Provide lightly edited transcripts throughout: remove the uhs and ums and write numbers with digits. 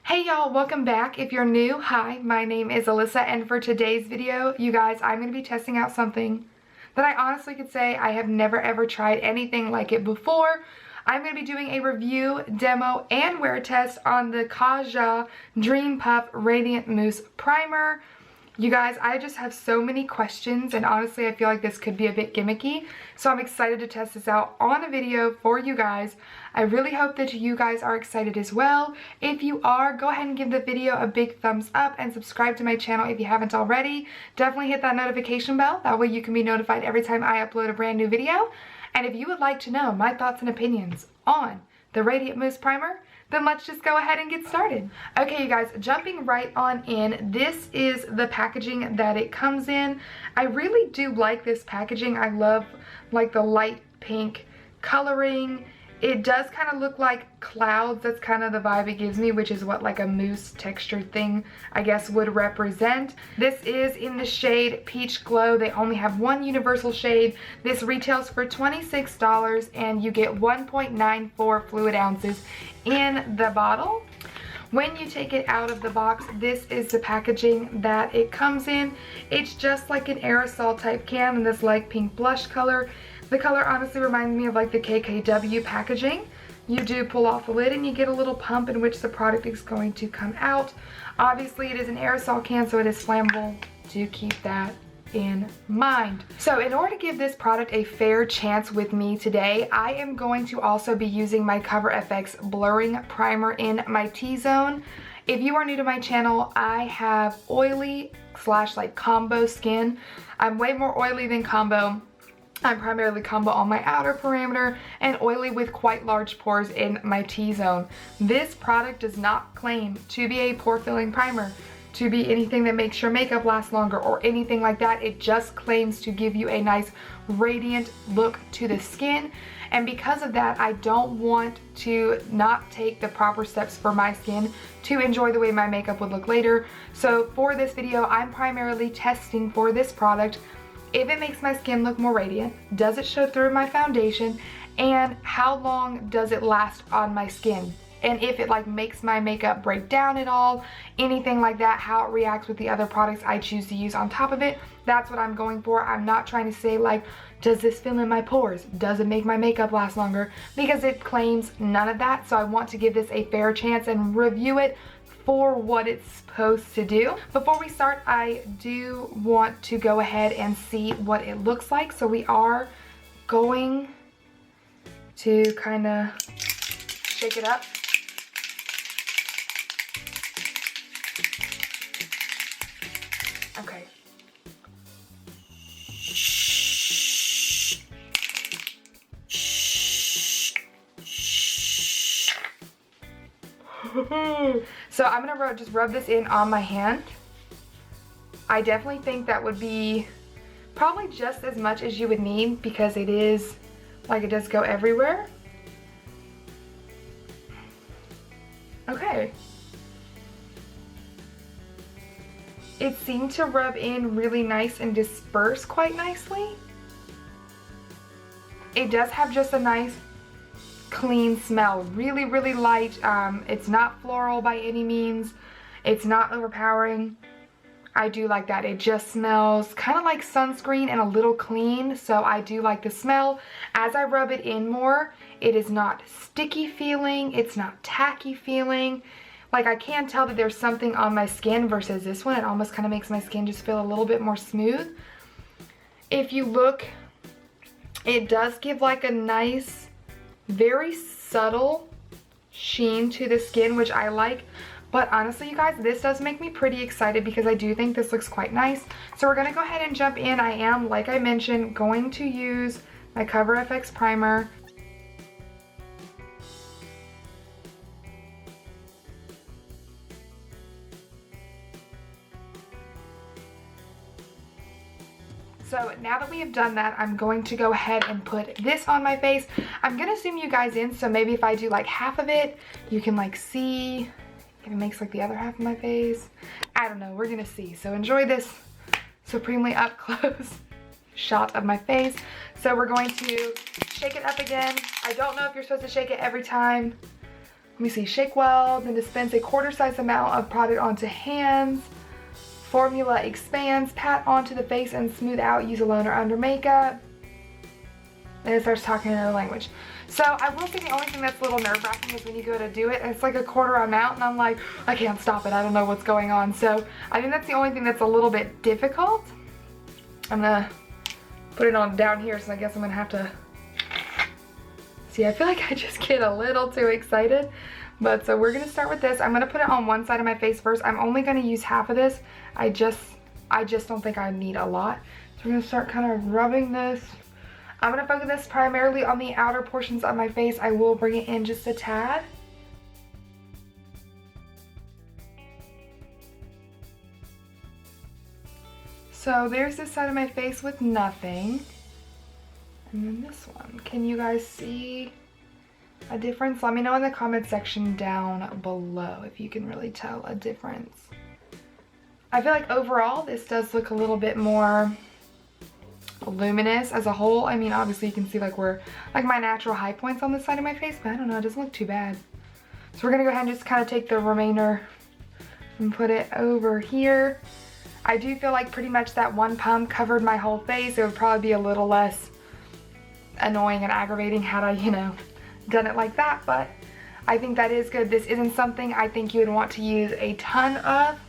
Hey y'all, welcome back. If you're new, hi, my name is Alyssa, and for today's video, you guys, I'm going to be testing out something that I honestly could say I have never ever tried anything like it before. I'm going to be doing a review, demo, and wear test on the KAJA Dream Puff Radiant Mousse Primer. You guys, I just have so many questions, and honestly I feel like this could be a bit gimmicky, so I'm excited to test this out on a video for you guys. I really hope that you guys are excited as well. If you are, go ahead and give the video a big thumbs up and subscribe to my channel if you haven't already. Definitely hit that notification bell, that way you can be notified every time I upload a brand new video. And if you would like to know my thoughts and opinions on the Radiant Mousse Primer, then let's just go ahead and get started. Okay, you guys, jumping right on in, this is the packaging that it comes in. I really do like this packaging. I love like the light pink coloring. It does kind of look like clouds. That's kind of the vibe it gives me, which is what like a mousse texture thing I guess would represent. This is in the shade Peach Glow. They only have one universal shade. This retails for $26 and you get 1.94 fluid ounces in the bottle. When you take it out of the box, this is the packaging that it comes in. It's just like an aerosol type can in this like pink blush color. The color honestly reminds me of like the KKW packaging. You do pull off the lid and you get a little pump in which the product is going to come out. Obviously it is an aerosol can, so it is flammable. Do keep that in mind. So in order to give this product a fair chance with me today, I am going to also be using my Cover FX blurring primer in my T-zone. If you are new to my channel, I have oily / like combo skin. I'm way more oily than combo. I'm primarily combo on my outer parameter and oily with quite large pores in my T-zone. This product does not claim to be a pore filling primer, to be anything that makes your makeup last longer or anything like that. It just claims to give you a nice radiant look to the skin. And because of that, I don't want to not take the proper steps for my skin to enjoy the way my makeup would look later. So for this video, I'm primarily testing for this product if it makes my skin look more radiant, does it show through my foundation, and how long does it last on my skin, and if it like makes my makeup break down at all, anything like that, how it reacts with the other products I choose to use on top of it. That's what I'm going for. I'm not trying to say like, does this fill in my pores, does it make my makeup last longer, because it claims none of that. So I want to give this a fair chance and review it for what it's supposed to do. Before we start, I do want to go ahead and see what it looks like. So we are going to kind of shake it up. Okay. So I'm gonna just rub this in on my hand. I definitely think that would be probably just as much as you would need, because it is like it does go everywhere. Okay. It seemed to rub in really nice and disperse quite nicely. It does have just a nice clean smell, really light. It's not floral by any means, it's not overpowering. I do like that. It just smells kind of like sunscreen and a little clean, so I do like the smell. As I rub it in more, it is not sticky feeling, it's not tacky feeling. Like I can tell that there's something on my skin versus this one. It almost kind of makes my skin just feel a little bit more smooth. If you look, it does give like a nice, very subtle sheen to the skin, which I like. But honestly, you guys, this does make me pretty excited because I do think this looks quite nice. So we're going to go ahead and jump in. I am, like I mentioned, going to use my Cover FX primer. So now that we have done that, I'm going to go ahead and put this on my face. I'm going to zoom you guys in, so maybe if I do like half of it, you can like see if it makes like the other half of my face. I don't know, we're going to see. So enjoy this supremely up close shot of my face. So we're going to shake it up again. I don't know if you're supposed to shake it every time. Let me see. Shake well, then dispense a quarter-size amount of product onto hands. Formula expands, pat onto the face and smooth out. Use alone or under makeup. And it starts talking another language. So I will say the only thing that's a little nerve-wracking is when you go to do it, and it's like a quarter amount, and I'm like, I can't stop it. I don't know what's going on. So I think that's the only thing that's a little bit difficult. I'm gonna put it on down here, so I guess I'm gonna have to see. I feel like I just get a little too excited. But so we're gonna start with this. I'm gonna put it on one side of my face first. I'm only gonna use half of this. I just don't think I need a lot. So we're gonna start kind of rubbing this. I'm gonna focus this primarily on the outer portions of my face. I will bring it in just a tad. So there's this side of my face with nothing. And then this one. Can you guys see a difference? Let me know in the comment section down below if you can really tell a difference. I feel like overall this does look a little bit more luminous as a whole. I mean, obviously you can see like where like my natural high points on this side of my face, but I don't know, it doesn't look too bad. So we're gonna go ahead and just kind of take the remainder and put it over here. I do feel like pretty much that one pump covered my whole face. It would probably be a little less annoying and aggravating had I, you know, done it like that, but I think that is good. This isn't something I think you would want to use a ton of.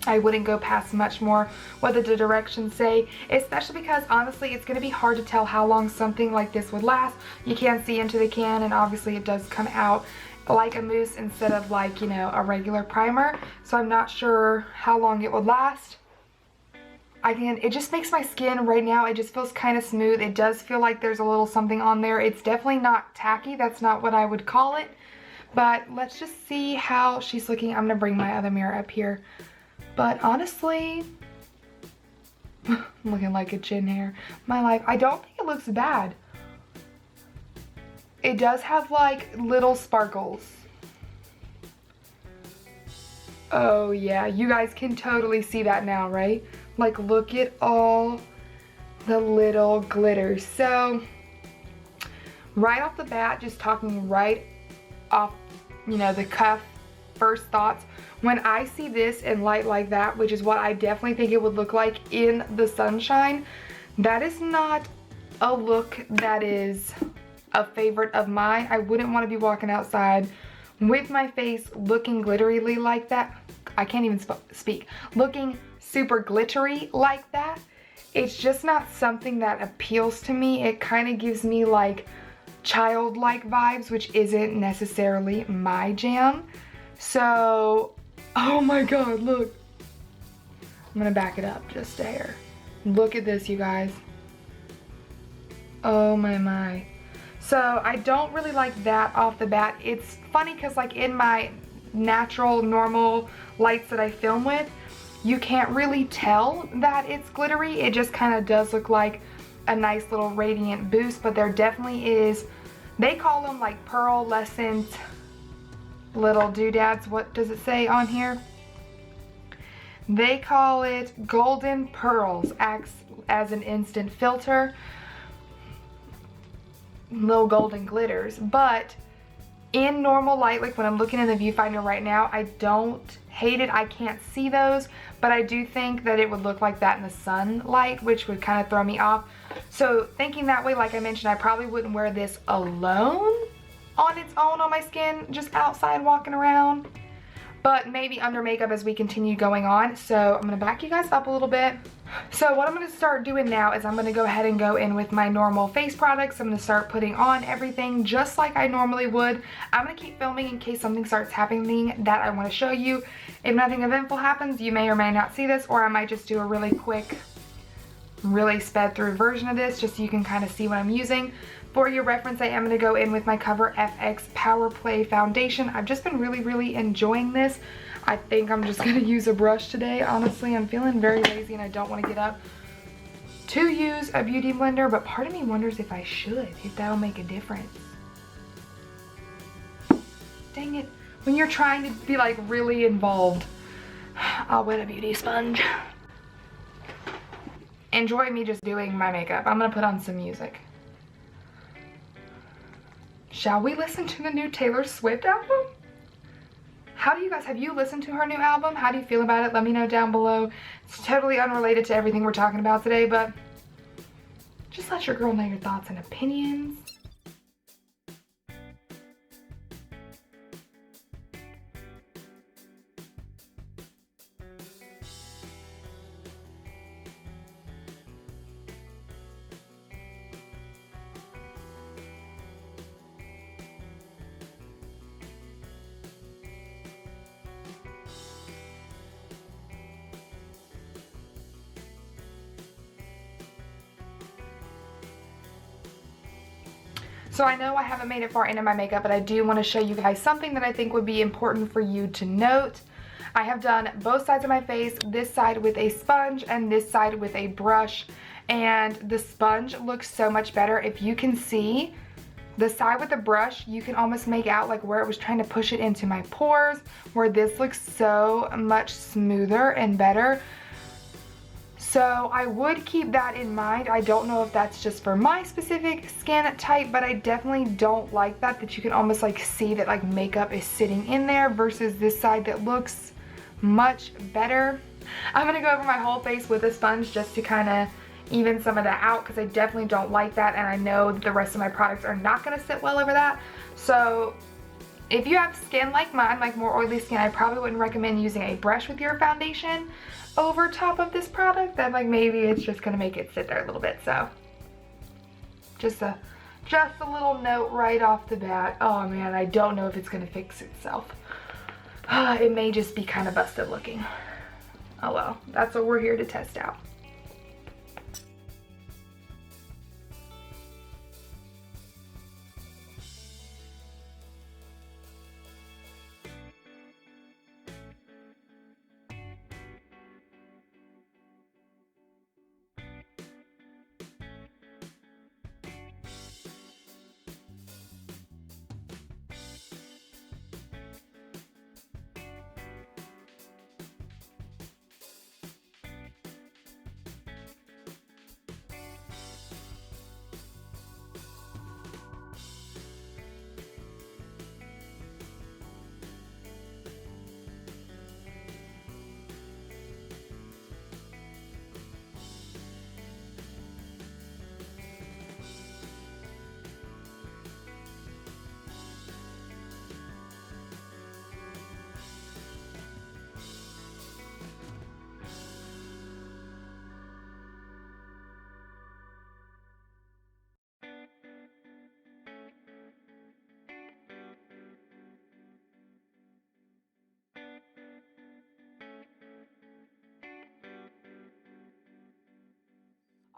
I wouldn't go past much more what the directions say, especially because honestly it's going to be hard to tell how long something like this would last. You can't see into the can, and obviously it does come out like a mousse instead of like, you know, a regular primer, so I'm not sure how long it would last. It just makes my skin right now, it just feels kind of smooth. It does feel like there's a little something on there. It's definitely not tacky, that's not what I would call it, but let's just see how she's looking. I'm gonna bring my other mirror up here. But honestly, I'm looking like a chin hair. My life, I don't think it looks bad. It does have like little sparkles. Oh yeah, you guys can totally see that now, right? Like look at all the little glitters. So right off the bat, just talking right off, you know, the cuff, first thoughts, when I see this in light like that, which is what I definitely think it would look like in the sunshine, that is not a look that is a favorite of mine. I wouldn't want to be walking outside with my face looking glittery like that. I can't even speak. Looking super glittery like that. It's just not something that appeals to me. It kind of gives me like childlike vibes, which isn't necessarily my jam. So, oh my god, look. I'm gonna back it up just a hair. Look at this, you guys. Oh my. So I don't really like that off the bat. It's funny because like in my natural, normal lights that I film with, you can't really tell that it's glittery. It just kind of does look like a nice little radiant boost, but there definitely is, they call them like pearlescent little doodads. What does it say on here? They call it golden pearls, acts as an instant filter. Little golden glitters, but in normal light, like when I'm looking in the viewfinder right now, I don't hate it. I can't see those, but I do think that it would look like that in the sunlight, which would kind of throw me off. So thinking that way, like I mentioned, I probably wouldn't wear this alone on its own on my skin, just outside walking around, but maybe under makeup as we continue going on. So I'm gonna back you guys up a little bit. So what I'm gonna start doing now is I'm gonna go ahead and go in with my normal face products. I'm gonna start putting on everything just like I normally would. I'm gonna keep filming in case something starts happening that I wanna show you. If nothing eventful happens, you may or may not see this, or I might just do a really quick, really sped through version of this just so you can kind of see what I'm using. For your reference, I am going to go in with my Cover FX Power Play Foundation. I've just been really enjoying this. I think I'm just going to use a brush today. Honestly, I'm feeling very lazy and I don't want to get up to use a beauty blender, but part of me wonders if I should, if that'll make a difference. Dang it. When you're trying to be like really involved, I'll wet a beauty sponge. Enjoy me just doing my makeup. I'm going to put on some music. shall we listen to the new Taylor Swift album? How do you guys, have you listened to her new album? How do you feel about it? Let me know down below. It's totally unrelated to everything we're talking about today, but just let your girl know your thoughts and opinions. So I know I haven't made it far into my makeup, but I do want to show you guys something that I think would be important for you to note. I have done both sides of my face, this side with a sponge and this side with a brush, and the sponge looks so much better. If you can see the side with the brush, you can almost make out like where it was trying to push it into my pores, where this looks so much smoother and better. So I would keep that in mind. I don't know if that's just for my specific skin type, but I definitely don't like that you can almost like see that like makeup is sitting in there versus this side that looks much better. I'm gonna go over my whole face with a sponge just to kind of even some of that out, because I definitely don't like that, and I know that the rest of my products are not gonna sit well over that. So if you have skin like mine, like more oily skin, I probably wouldn't recommend using a brush with your foundation over top of this product. Then like maybe it's just gonna make it sit there a little bit. So just a little note right off the bat. Oh man, I don't know if it's gonna fix itself. It may just be kind of busted looking. Oh well, that's what we're here to test out.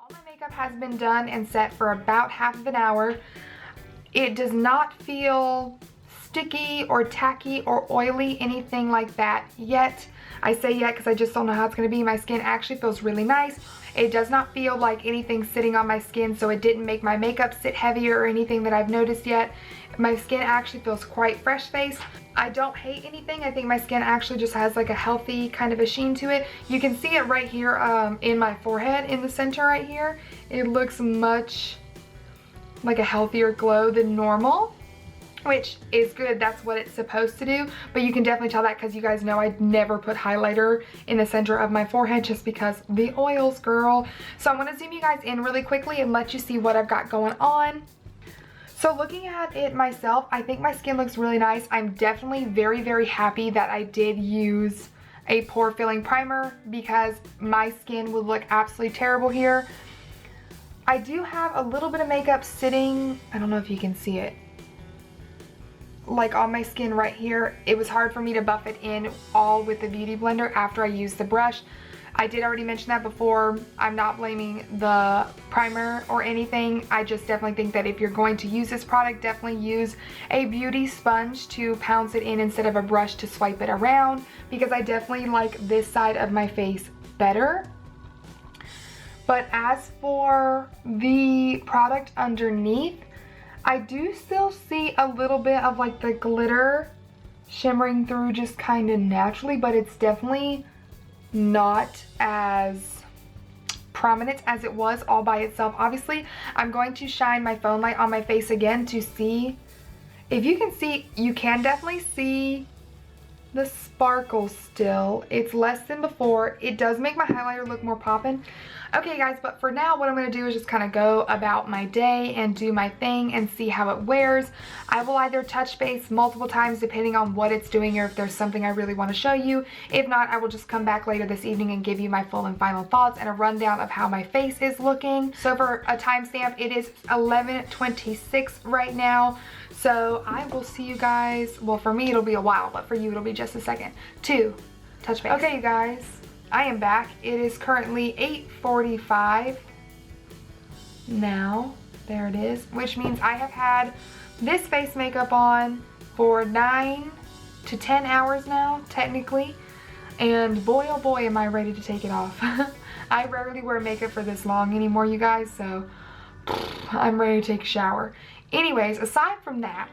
All my makeup has been done and set for about half of an hour. It does not feel sticky or tacky or oily, anything like that yet. I say yet because I just don't know how it's going to be. My skin actually feels really nice. It does not feel like anything sitting on my skin, so it didn't make my makeup sit heavier or anything that I've noticed yet. My skin actually feels quite fresh faced. I don't hate anything. I think my skin actually just has like a healthy kind of a sheen to it. You can see it right here in my forehead, in the center right here. It looks much like a healthier glow than normal, which is good. That's what it's supposed to do. But you can definitely tell that because you guys know I never put highlighter in the center of my forehead just because the oils, girl. So I'm going to zoom you guys in really quickly and let you see what I've got going on. So looking at it myself, I think my skin looks really nice. I'm definitely very, very happy that I did use a pore filling primer because my skin would look absolutely terrible here. I do have a little bit of makeup sitting, I don't know if you can see it, like on my skin right here. It was hard for me to buff it in all with the Beauty Blender after I used the brush. I did already mention that before. I'm not blaming the primer or anything. I just definitely think that if you're going to use this product, definitely use a beauty sponge to pounce it in instead of a brush to swipe it around, because I definitely like this side of my face better. But as for the product underneath, I do still see a little bit of like the glitter shimmering through just kind of naturally, but it's definitely not as prominent as it was all by itself. Obviously, I'm going to shine my phone light on my face again to see If you can see, you can definitely see the sparkle still. It's less than before. It does make my highlighter look more poppin'. Okay guys, but for now what I'm going to do is just kind of go about my day and do my thing and see how it wears. I will either touch base multiple times depending on what it's doing or if there's something I really want to show you. If not, I will just come back later this evening and give you my full and final thoughts and a rundown of how my face is looking. So for a timestamp, it is 11:26 right now. So I will see you guys, well for me it'll be a while, but for you it'll be just a second, to touch base. Okay you guys, I am back. It is currently 8:45 now, there it is, which means I have had this face makeup on for 9 to 10 hours now, technically, and boy oh boy am I ready to take it off. I rarely wear makeup for this long anymore, you guys, so I'm ready to take a shower. Anyways, aside from that,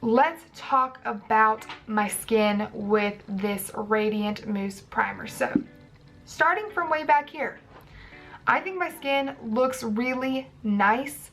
let's talk about my skin with this Radiant Mousse Primer. So, starting from way back here, I think my skin looks really nice.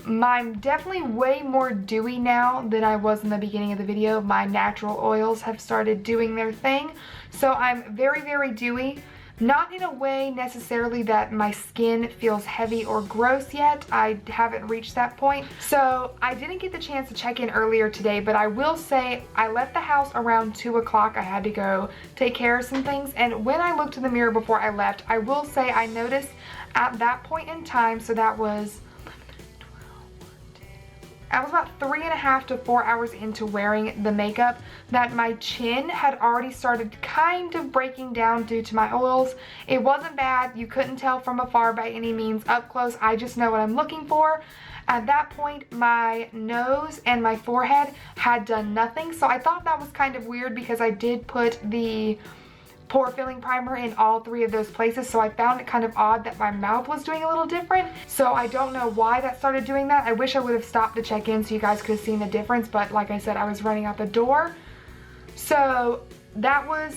I'm definitely way more dewy now than I was in the beginning of the video. My natural oils have started doing their thing. So I'm very, very dewy. Not in a way necessarily that my skin feels heavy or gross yet. I haven't reached that point. So I didn't get the chance to check in earlier today, but I will say I left the house around 2 o'clock. I had to go take care of some things. And when I looked in the mirror before I left, I will say I noticed at that point in time, so that was about 3.5 to 4 hours into wearing the makeup, that my chin had already started kind of breaking down due to my oils. It wasn't bad. You couldn't tell from afar by any means. Up close, I just know what I'm looking for. At that point, my nose and my forehead had done nothing. So I thought that was kind of weird because I did put the pore filling primer in all 3 of those places, so I found it kind of odd that my mouth was doing a little different. So I don't know why that started doing that. I wish I would have stopped to check in so you guys could have seen the difference, but like I said, I was running out the door. So that was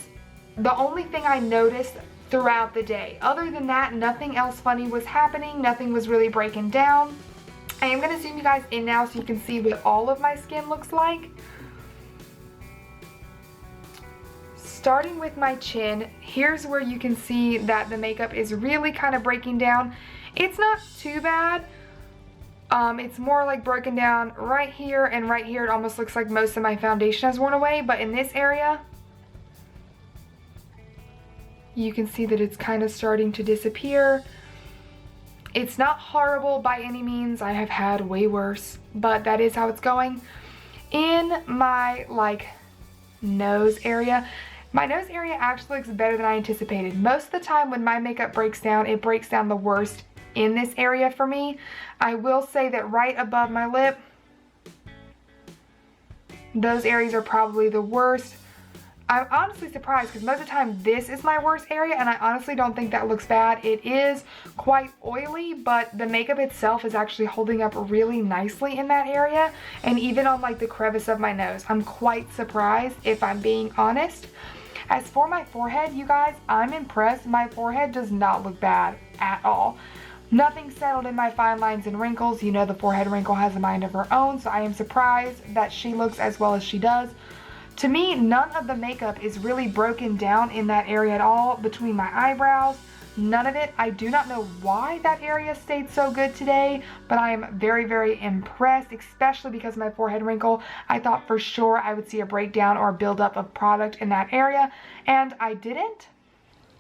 the only thing I noticed throughout the day. Other than that, nothing else funny was happening. Nothing was really breaking down. I am going to zoom you guys in now so you can see what all of my skin looks like. Starting with my chin, here's where you can see that the makeup is really kind of breaking down. It's not too bad. It's more like broken down right here and right here. It almost looks like most of my foundation has worn away, but in this area, you can see that it's kind of starting to disappear. It's not horrible by any means. I have had way worse, but that is how it's going. In my nose area, my nose area actually looks better than I anticipated. Most of the time when my makeup breaks down, it breaks down the worst in this area for me. I will say that right above my lip, those areas are probably the worst. I'm honestly surprised because most of the time this is my worst area, and I honestly don't think that looks bad. It is quite oily, but the makeup itself is actually holding up really nicely in that area, and even on the crevice of my nose. I'm quite surprised, if I'm being honest. As for my forehead, you guys, I'm impressed. My forehead does not look bad at all. Nothing settled in my fine lines and wrinkles. You know the forehead wrinkle has a mind of her own, so I am surprised that she looks as well as she does. To me, none of the makeup is really broken down in that area at all between my eyebrows. None of it. I do not know why that area stayed so good today, but I am very, very impressed, especially because of my forehead wrinkle. I thought for sure I would see a breakdown or a buildup of product in that area, and I didn't.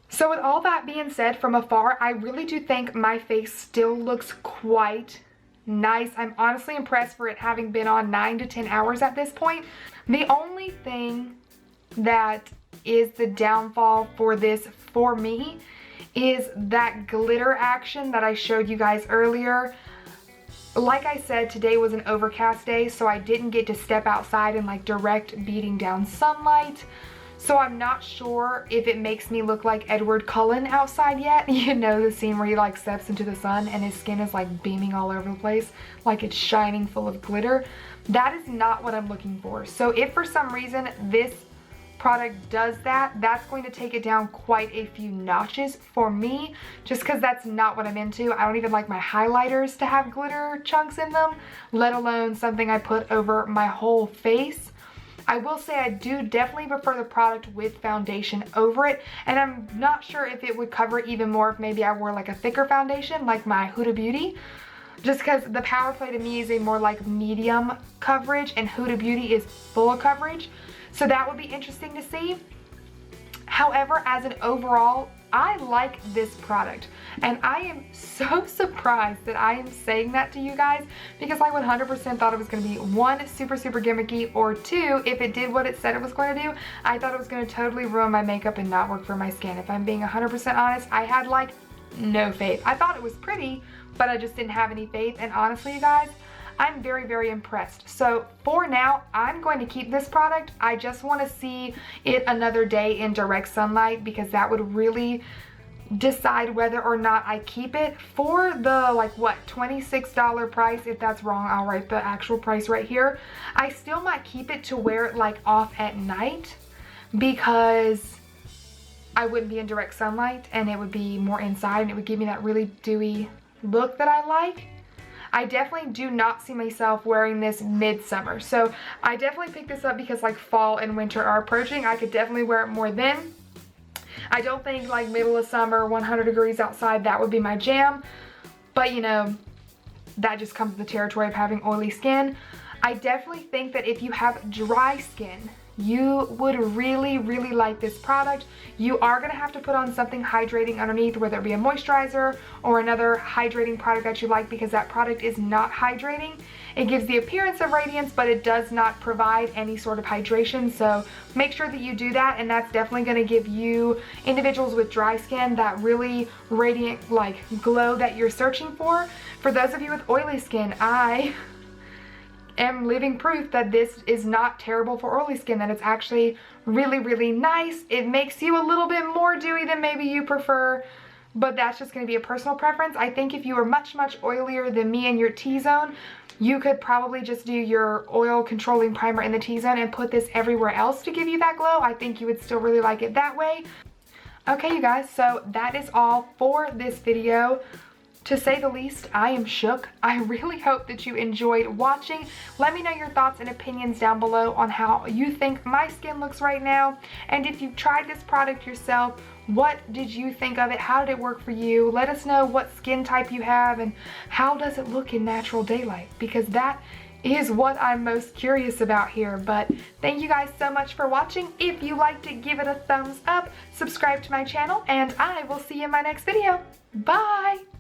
So with all that being said, from afar, I really do think my face still looks quite nice. I'm honestly impressed for it having been on 9 to 10 hours at this point. The only thing that is the downfall for this for me is that glitter action that I showed you guys earlier. Like I said, today was an overcast day, so I didn't get to step outside in direct beating down sunlight. So I'm not sure if it makes me look like Edward Cullen outside yet. You know, the scene where he steps into the sun and his skin is beaming all over the place, like it's shining full of glitter. That is not what I'm looking for. So if for some reason this product does that, that's going to take it down quite a few notches for me, just because that's not what I'm into. I don't even like my highlighters to have glitter chunks in them, let alone something I put over my whole face. I will say I do definitely prefer the product with foundation over it, and I'm not sure if it would cover it even more if maybe I wore like a thicker foundation like my Huda Beauty, just because the Power Play to me is a more like medium coverage and Huda Beauty is full coverage. So that would be interesting to see. However, as an overall, I like this product, and I am so surprised that I am saying that to you guys, because I 100% thought it was going to be one, super gimmicky, or two, if it did what it said it was going to do, I thought it was going to totally ruin my makeup and not work for my skin. If I'm being 100% honest, I had like no faith. I thought it was pretty, but I just didn't have any faith, and honestly, you guys, I'm very impressed. So for now, I'm going to keep this product. I just want to see it another day in direct sunlight, because that would really decide whether or not I keep it. For the like what, $26 price, if that's wrong, I'll write the actual price right here. I still might keep it to wear it like off at night, because I wouldn't be in direct sunlight and it would be more inside, and it would give me that really dewy look that I like. I definitely do not see myself wearing this midsummer. So I definitely picked this up because like fall and winter are approaching. I could definitely wear it more then. I don't think like middle of summer, 100 degrees outside, that would be my jam. But you know, that just comes with the territory of having oily skin. I definitely think that if you have dry skin, you would really like this product. You are going to have to put on something hydrating underneath, whether it be a moisturizer or another hydrating product that you like, because that product is not hydrating. It gives the appearance of radiance, but it does not provide any sort of hydration. So make sure that you do that, and that's definitely going to give you individuals with dry skin that really radiant like glow that you're searching for. For those of you with oily skin, I am living proof that this is not terrible for oily skin, that it's actually really nice. It makes you a little bit more dewy than maybe you prefer, but that's just going to be a personal preference. I think if you are much oilier than me in your T-zone, you could probably just do your oil controlling primer in the T-zone and put this everywhere else to give you that glow. I think you would still really like it that way. Okay, you guys, so that is all for this video. To say the least, I am shook. I really hope that you enjoyed watching. Let me know your thoughts and opinions down below on how you think my skin looks right now. And if you've tried this product yourself, what did you think of it? How did it work for you? Let us know what skin type you have and how does it look in natural daylight, because that is what I'm most curious about here. But thank you guys so much for watching. If you liked it, give it a thumbs up, subscribe to my channel, and I will see you in my next video. Bye!